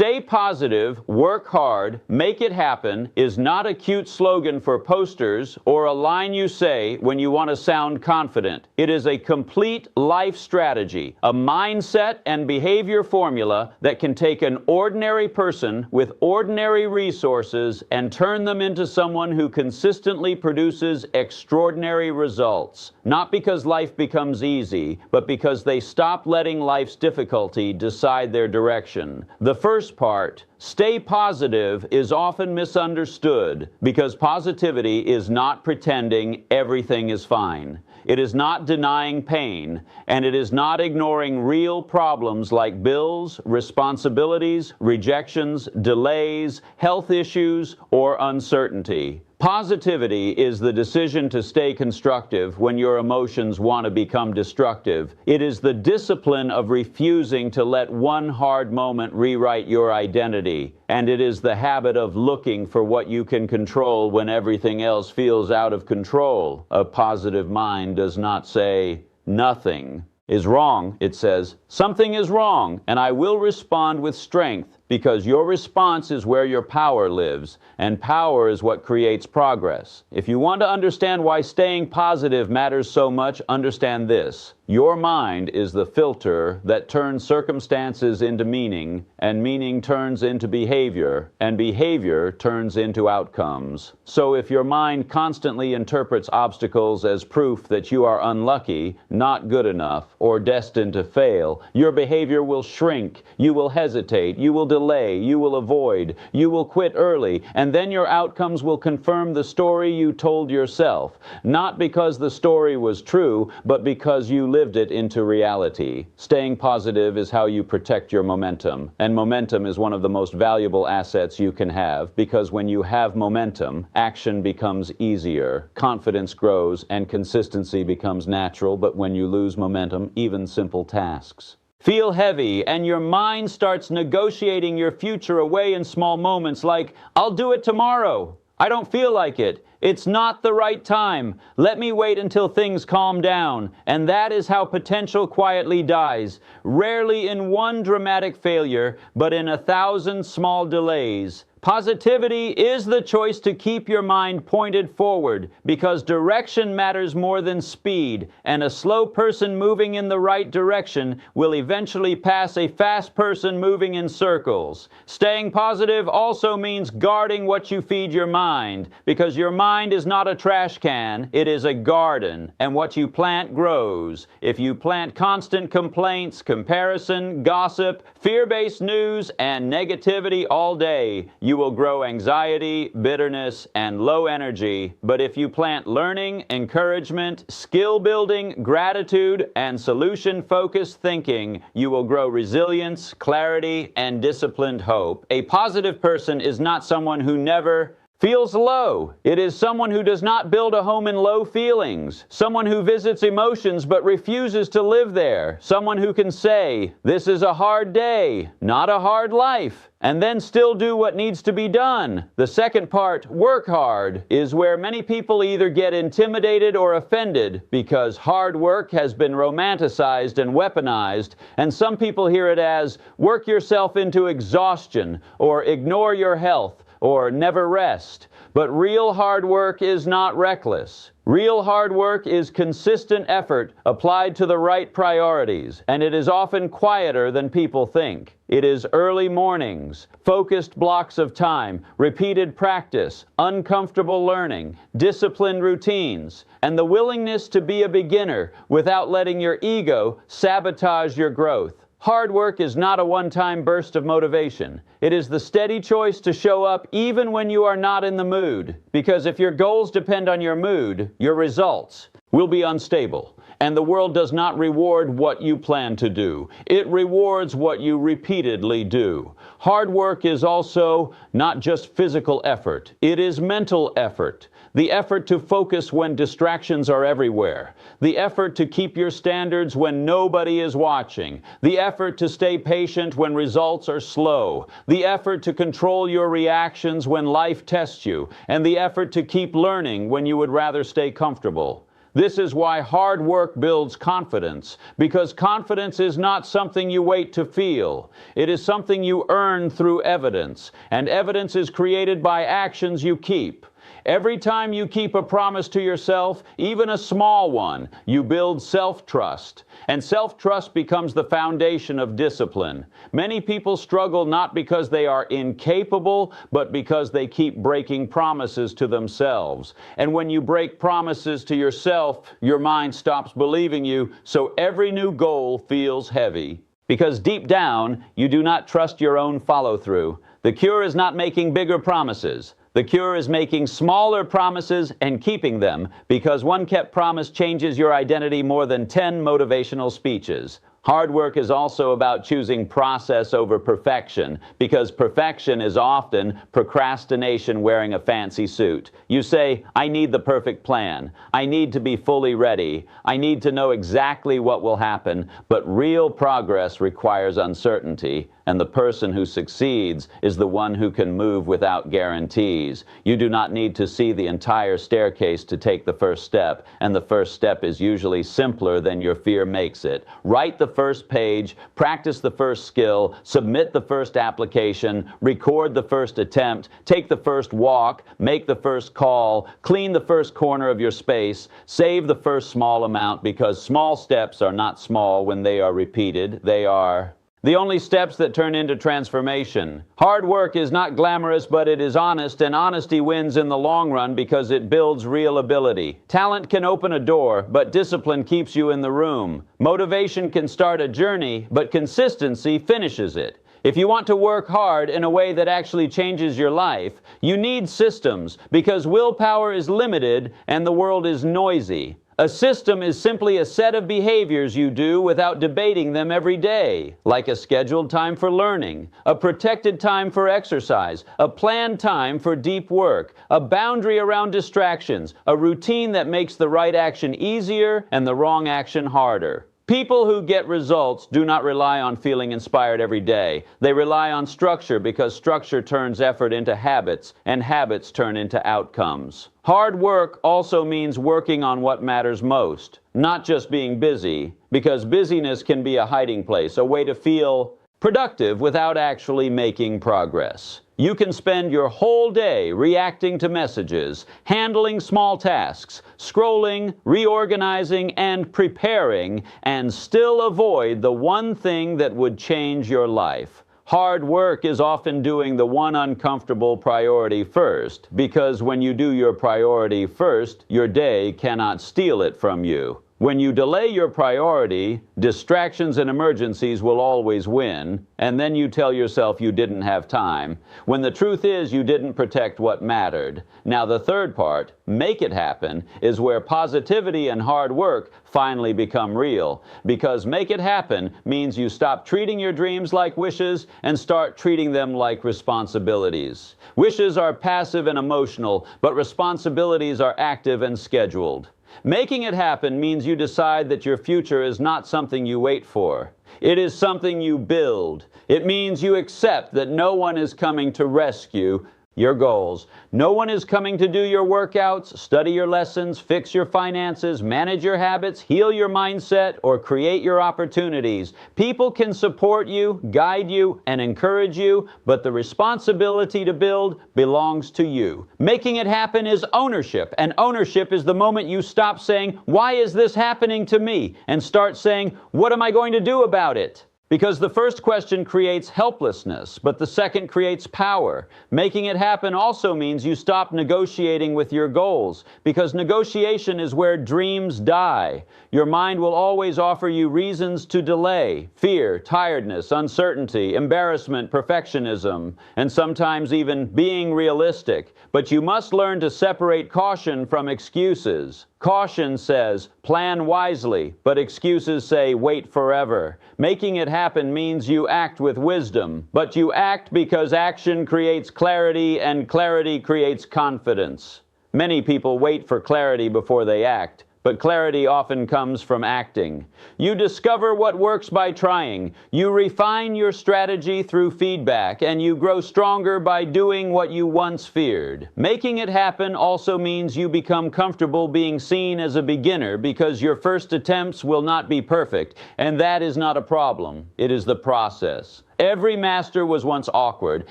Stay positive, work hard, make it happen is not a cute slogan for posters or a line you say when you want to sound confident. It is a complete life strategy, a mindset and behavior formula that can take an ordinary person with ordinary resources and turn them into someone who consistently produces extraordinary results. Not because life becomes easy, but because they stop letting life's difficulty decide their direction. The first part, stay positive, is often misunderstood because positivity is not pretending everything is fine. It is not denying pain, and it is not ignoring real problems like bills, responsibilities, rejections, delays, health issues, or uncertainty. Positivity is the decision to stay constructive when your emotions want to become destructive. It is the discipline of refusing to let one hard moment rewrite your identity. And it is the habit of looking for what you can control when everything else feels out of control. A positive mind does not say, "Nothing is wrong." It says, "Something is wrong, and I will respond with strength." Because your response is where your power lives, and power is what creates progress. If you want to understand why staying positive matters so much, understand this. Your mind is the filter that turns circumstances into meaning, and meaning turns into behavior, and behavior turns into outcomes. So if your mind constantly interprets obstacles as proof that you are unlucky, not good enough, or destined to fail, your behavior will shrink, you will hesitate, you will delay, you will avoid, you will quit early, and then your outcomes will confirm the story you told yourself, not because the story was true, but because you lived it into reality. Staying positive is how you protect your momentum, and momentum is one of the most valuable assets you can have, because when you have momentum, action becomes easier, confidence grows, and consistency becomes natural. But when you lose momentum, even simple tasks feel heavy, and your mind starts negotiating your future away in small moments like, "I'll do it tomorrow. I don't feel like it. It's not the right time. Let me wait until things calm down." And that is how potential quietly dies, rarely in one dramatic failure, but in 1,000 small delays. Positivity is the choice to keep your mind pointed forward, because direction matters more than speed, and a slow person moving in the right direction will eventually pass a fast person moving in circles. Staying positive also means guarding what you feed your mind, because your mind is not a trash can, it is a garden, and what you plant grows. If you plant constant complaints, comparison, gossip, fear-based news, and negativity all day, you will grow anxiety, bitterness, and low energy. But if you plant learning, encouragement, skill building, gratitude, and solution-focused thinking, you will grow resilience, clarity, and disciplined hope. A positive person is not someone who never feels low. It is someone who does not build a home in low feelings. Someone who visits emotions but refuses to live there. Someone who can say, "This is a hard day, not a hard life," and then still do what needs to be done. The second part, work hard, is where many people either get intimidated or offended because hard work has been romanticized and weaponized, and some people hear it as work yourself into exhaustion, or ignore your health, or never rest. But real hard work is not reckless. Real hard work is consistent effort applied to the right priorities, and it is often quieter than people think. It is early mornings, focused blocks of time, repeated practice, uncomfortable learning, disciplined routines, and the willingness to be a beginner without letting your ego sabotage your growth. Hard work is not a one-time burst of motivation. It is the steady choice to show up even when you are not in the mood. Because if your goals depend on your mood, your results will be unstable. And the world does not reward what you plan to do. It rewards what you repeatedly do. Hard work is also not just physical effort. It is mental effort. The effort to focus when distractions are everywhere. The effort to keep your standards when nobody is watching. The effort to stay patient when results are slow. The effort to control your reactions when life tests you. And the effort to keep learning when you would rather stay comfortable. This is why hard work builds confidence, because confidence is not something you wait to feel. It is something you earn through evidence, and evidence is created by actions you keep. Every time you keep a promise to yourself, even a small one, you build self-trust. And self-trust becomes the foundation of discipline. Many people struggle not because they are incapable, but because they keep breaking promises to themselves. And when you break promises to yourself, your mind stops believing you, so every new goal feels heavy. Because deep down, you do not trust your own follow-through. The cure is not making bigger promises. The cure is making smaller promises and keeping them, because one kept promise changes your identity more than 10 motivational speeches. Hard work is also about choosing process over perfection, because perfection is often procrastination wearing a fancy suit. You say, I need the perfect plan. I need to be fully ready. I need to know exactly what will happen. But real progress requires uncertainty, and the person who succeeds is the one who can move without guarantees. You do not need to see the entire staircase to take the first step, and the first step is usually simpler than your fear makes it. Write the first page, practice the first skill, submit the first application, record the first attempt, take the first walk, make the first call, clean the first corner of your space, save the first small amount, because small steps are not small when they are repeated. They are the only steps that turn into transformation. Hard work is not glamorous, but it is honest, and honesty wins in the long run because it builds real ability. Talent can open a door, but discipline keeps you in the room. Motivation can start a journey, but consistency finishes it. If you want to work hard in a way that actually changes your life, you need systems, because willpower is limited and the world is noisy. A system is simply a set of behaviors you do without debating them every day, like a scheduled time for learning, a protected time for exercise, a planned time for deep work, a boundary around distractions, a routine that makes the right action easier and the wrong action harder. People who get results do not rely on feeling inspired every day. They rely on structure, because structure turns effort into habits, and habits turn into outcomes. Hard work also means working on what matters most, not just being busy, because busyness can be a hiding place, a way to feel productive without actually making progress. You can spend your whole day reacting to messages, handling small tasks, scrolling, reorganizing, and preparing, and still avoid the one thing that would change your life. Hard work is often doing the one uncomfortable priority first, because when you do your priority first, your day cannot steal it from you. When you delay your priority, distractions and emergencies will always win, and then you tell yourself you didn't have time, when the truth is you didn't protect what mattered. Now the third part, make it happen, is where positivity and hard work finally become real, because make it happen means you stop treating your dreams like wishes and start treating them like responsibilities. Wishes are passive and emotional, but responsibilities are active and scheduled. Making it happen means you decide that your future is not something you wait for. It is something you build. It means you accept that no one is coming to rescue your goals. No one is coming to do your workouts, study your lessons, fix your finances, manage your habits, heal your mindset, or create your opportunities. People can support you, guide you, and encourage you, but the responsibility to build belongs to you. Making it happen is ownership, and ownership is the moment you stop saying, "Why is this happening to me?" and start saying, "What am I going to do about it?" Because the first question creates helplessness, but the second creates power. Making it happen also means you stop negotiating with your goals, because negotiation is where dreams die. Your mind will always offer you reasons to delay: fear, tiredness, uncertainty, embarrassment, perfectionism, and sometimes even being realistic. But you must learn to separate caution from excuses. Caution says, plan wisely, but excuses say, wait forever. Making it happen means you act with wisdom, but you act because action creates clarity, and clarity creates confidence. Many people wait for clarity before they act, but clarity often comes from acting. You discover what works by trying. You refine your strategy through feedback, and you grow stronger by doing what you once feared. Making it happen also means you become comfortable being seen as a beginner because your first attempts will not be perfect, and that is not a problem. It is the process. Every master was once awkward.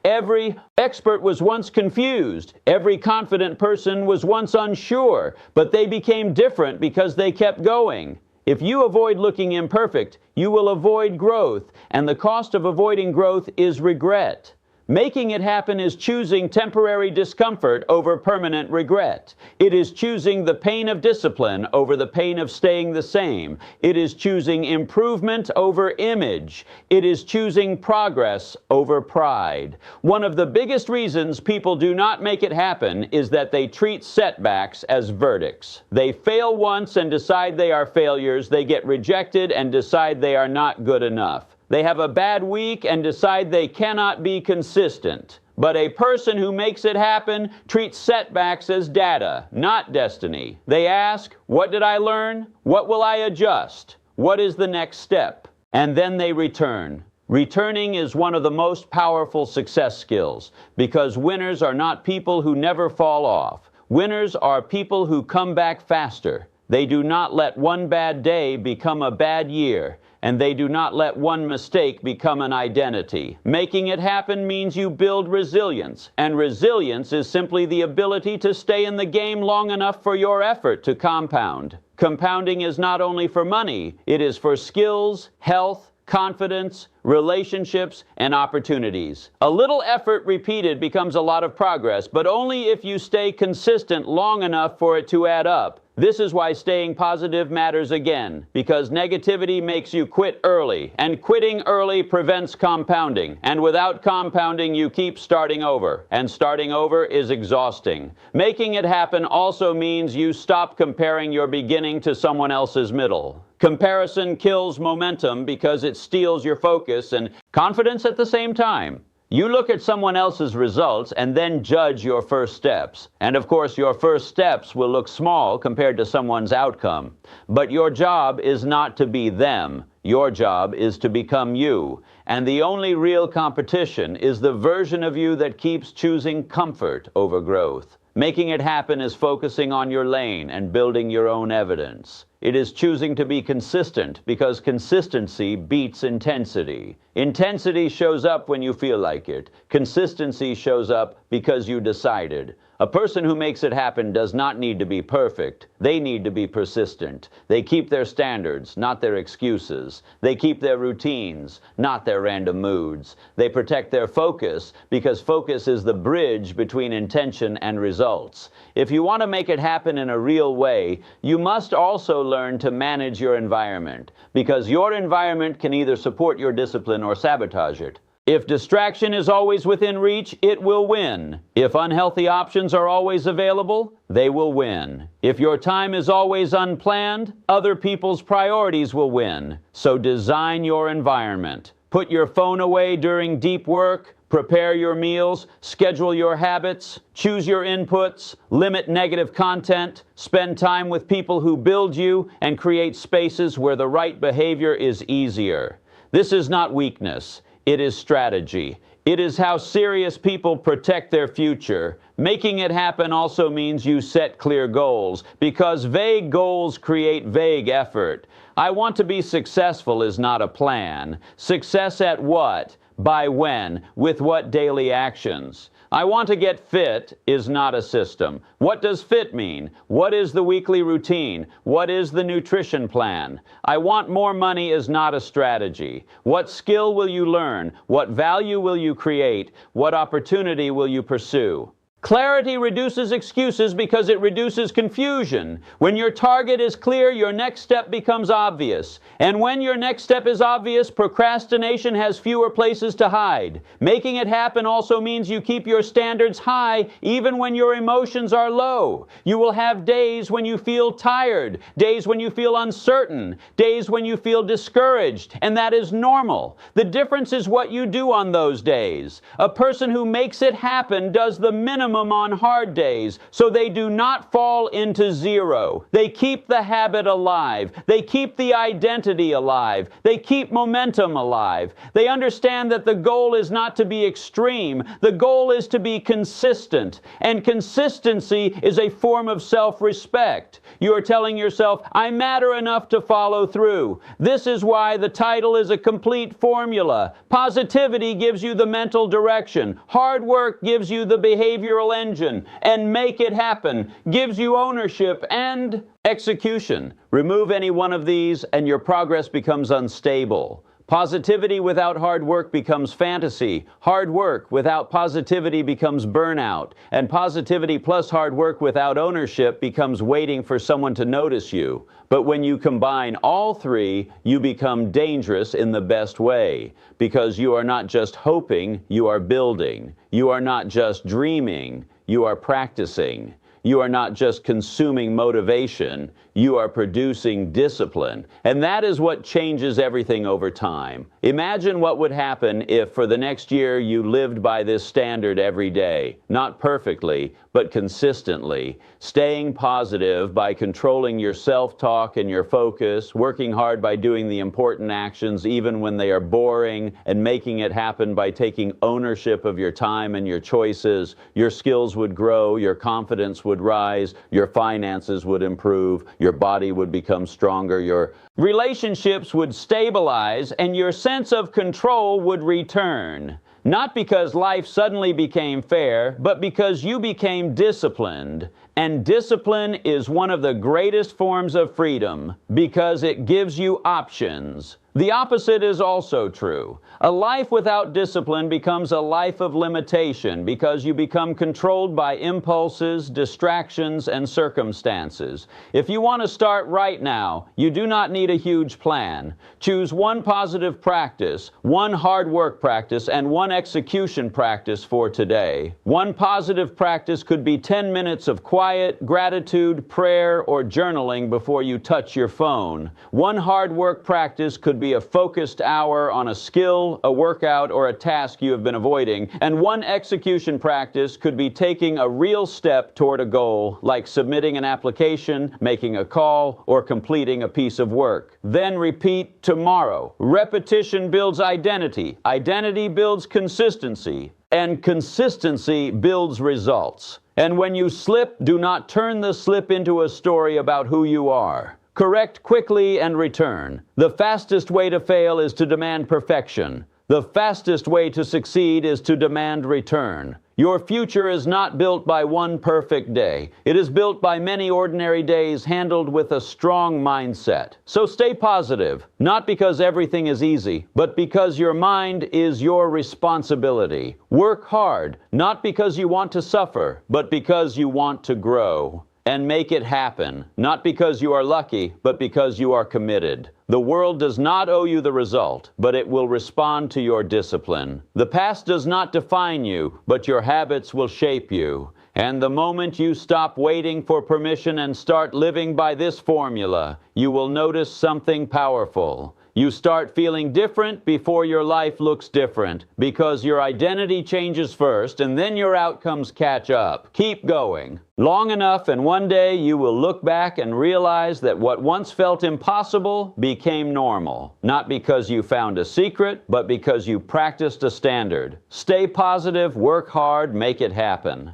Every expert was once confused. Every confident person was once unsure, but they became different because they kept going. If you avoid looking imperfect, you will avoid growth, and the cost of avoiding growth is regret. Making it happen is choosing temporary discomfort over permanent regret. It is choosing the pain of discipline over the pain of staying the same. It is choosing improvement over image. It is choosing progress over pride. One of the biggest reasons people do not make it happen is that they treat setbacks as verdicts. They fail once and decide they are failures. They get rejected and decide they are not good enough. They have a bad week and decide they cannot be consistent. But a person who makes it happen treats setbacks as data, not destiny. They ask, what did I learn? What will I adjust? What is the next step? And then they return. Returning is one of the most powerful success skills because winners are not people who never fall off. Winners are people who come back faster. They do not let one bad day become a bad year. And they do not let one mistake become an identity. Making it happen means you build resilience, and resilience is simply the ability to stay in the game long enough for your effort to compound. Compounding is not only for money, it is for skills, health, confidence, relationships, and opportunities. A little effort repeated becomes a lot of progress, but only if you stay consistent long enough for it to add up. This is why staying positive matters again, because negativity makes you quit early, and quitting early prevents compounding, and without compounding you keep starting over, and starting over is exhausting. Making it happen also means you stop comparing your beginning to someone else's middle. Comparison kills momentum because it steals your focus and confidence at the same time. You look at someone else's results and then judge your first steps. And of course, your first steps will look small compared to someone's outcome. But your job is not to be them. Your job is to become you. And the only real competition is the version of you that keeps choosing comfort over growth. Making it happen is focusing on your lane and building your own evidence. It is choosing to be consistent because consistency beats intensity. Intensity shows up when you feel like it. Consistency shows up because you decided. A person who makes it happen does not need to be perfect. They need to be persistent. They keep their standards, not their excuses. They keep their routines, not their random moods. They protect their focus because focus is the bridge between intention and results. If you want to make it happen in a real way, you must also learn to manage your environment, because your environment can either support your discipline or sabotage it. If distraction is always within reach, it will win. If unhealthy options are always available, they will win. If your time is always unplanned, other people's priorities will win. So design your environment. Put your phone away during deep work. Prepare your meals, schedule your habits, choose your inputs, limit negative content, spend time with people who build you, and create spaces where the right behavior is easier. This is not weakness. It is strategy. It is how serious people protect their future. Making it happen also means you set clear goals, because vague goals create vague effort. I want to be successful is not a plan. Success at what? By when? With what daily actions? I want to get fit is not a system. What does fit mean? What is the weekly routine? What is the nutrition plan? I want more money is not a strategy. What skill will you learn? What value will you create? What opportunity will you pursue? Clarity reduces excuses because it reduces confusion. When your target is clear, your next step becomes obvious. And when your next step is obvious, procrastination has fewer places to hide. Making it happen also means you keep your standards high even when your emotions are low. You will have days when you feel tired, days when you feel uncertain, days when you feel discouraged, and that is normal. The difference is what you do on those days. A person who makes it happen does the minimum maximum on hard days so they do not fall into zero. They keep the habit alive. They keep the identity alive. They keep momentum alive. They understand that the goal is not to be extreme. The goal is to be consistent. And consistency is a form of self-respect. You are telling yourself, I matter enough to follow through. This is why the title is a complete formula. Positivity gives you the mental direction. Hard work gives you the behavioral engine. And make it happen gives you ownership and execution. Remove any one of these and your progress becomes unstable. Positivity without hard work becomes fantasy. Hard work without positivity becomes burnout. And positivity plus hard work without ownership becomes waiting for someone to notice you. But when you combine all three, you become dangerous in the best way. Because you are not just hoping, you are building. You are not just dreaming, you are practicing. You are not just consuming motivation, you are producing discipline. And that is what changes everything over time. Imagine what would happen if for the next year you lived by this standard every day. Not perfectly, but consistently. Staying positive by controlling your self-talk and your focus, working hard by doing the important actions even when they are boring, and making it happen by taking ownership of your time and your choices. Your skills would grow, your confidence would rise, your finances would improve, your body would become stronger, your relationships would stabilize, and your sense of control would return. Not because life suddenly became fair, but because you became disciplined. And discipline is one of the greatest forms of freedom because it gives you options. The opposite is also true. A life without discipline becomes a life of limitation because you become controlled by impulses, distractions, and circumstances. If you want to start right now, you do not need a huge plan. Choose one positive practice, one hard work practice, and one execution practice for today. One positive practice could be 10 minutes of quiet, gratitude, prayer, or journaling before you touch your phone. One hard work practice could be a focused hour on a skill, a workout, or a task you have been avoiding. And one execution practice could be taking a real step toward a goal, like submitting an application, making a call, or completing a piece of work. Then repeat tomorrow. Repetition builds identity. Identity builds consistency. And consistency builds results. And when you slip, do not turn the slip into a story about who you are. Correct quickly and return. The fastest way to fail is to demand perfection. The fastest way to succeed is to demand return. Your future is not built by one perfect day. It is built by many ordinary days handled with a strong mindset. So stay positive, not because everything is easy, but because your mind is your responsibility. Work hard, not because you want to suffer, but because you want to grow. And make it happen, not because you are lucky, but because you are committed. The world does not owe you the result, but it will respond to your discipline. The past does not define you, but your habits will shape you. And the moment you stop waiting for permission and start living by this formula, you will notice something powerful. You start feeling different before your life looks different, because your identity changes first and then your outcomes catch up. Keep going. Long enough and one day you will look back and realize that what once felt impossible became normal. Not because you found a secret, but because you practiced a standard. Stay positive, work hard, make it happen.